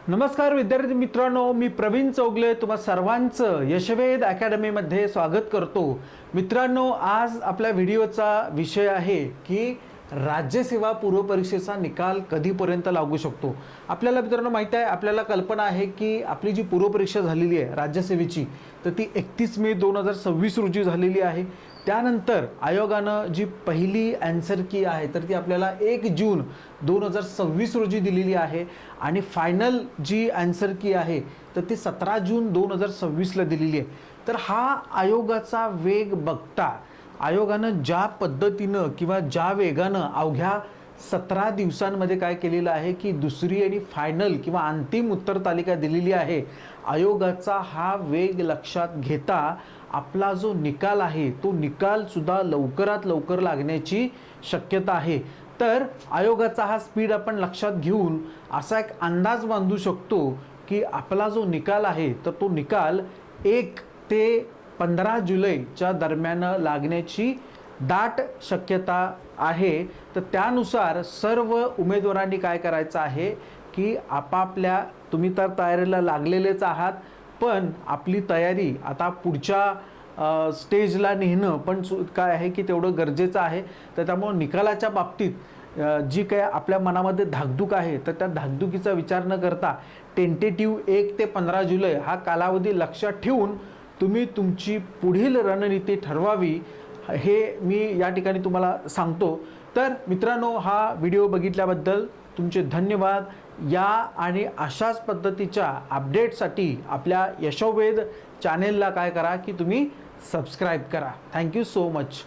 नमस्कार विद्यार्थी मित्रांनो, मी प्रवीण चौगले तुम्हा सर्वांचं यशवेद अकॅडमीमध्ये स्वागत करतो। मित्रांनो, आज आपल्या व्हिडिओचा विषय आहे की राज्यसेवा पूर्व परीक्षेचा निकाल कधीपर्यंत लागू शकतो। आपल्याला मित्रांनो माहिती आहे, आपल्याला कल्पना आहे की आपली जी पूर्व परीक्षा झालेली आहे राज्यसेवेची, तर ती 31 मे 2026 रोजी झालेली आहे। त्यानंतर आयोगानं जी पहिली आन्सर की आहे तर ती आपल्याला 1 जून 2026 रोजी दिलेली आहे आणि फायनल जी आन्सर की आहे तर ती 17 जून 2026 ला दिलेली आहे। तर हा आयोगाचा वेग बघता आयोगानं ज्या पद्धतीनं किंवा ज्या वेगानं अवघ्या 17 दिवसांमध्ये काय केलेलं आहे की दुसरी आणि फायनल किंवा अंतिम उत्तर तालिका दिलेली आहे। आयोगाचा हा वेग लक्षात घेता आपला जो निकाल आहे तो निकाल सुद्धा लवकरात लवकर लागण्याची शक्यता आहे। तर आयोगाचा हा स्पीड आपण लक्षात घेऊन असा एक अंदाज बांधू शकतो की आपला जो निकाल आहे तर तो निकाल 1 ते 15 जुलैच्या दरम्यान लागण्याची दाट शक्यता आहे। तर त्यानुसार सर्व उमेदवारांनी काय करायचं आहे की आपापल्या, तुम्ही तर तयारीला लागलेलेच आहात, पण आपली तयारी आता पुढच्या स्टेजला नेणं पण काय आहे की तेवढं गरजेचं आहे। तर त्यामुळे निकालाच्या बाबतीत जी काय आपल्या मनामध्ये धाकधूक आहे तर त्या धाकधुकीचा विचार न करता टेंटेटिव्ह 1 ते 15 जुलै हा कालावधी लक्षात ठेवून तुम्ही तुमची पुढील रणनीती ठरवावी, हे मी या ठिकाणी तुम्हाला सांगतो। तर मित्रांनो, हा व्हिडिओ बघितल्याबद्दल तुमचे धन्यवाद। या आणि अशाच पद्धतीच्या अपडेटसाठी आपल्या यशोवेद चॅनेलला काय करा की तुम्ही सबस्क्राइब करा। Thank you so much.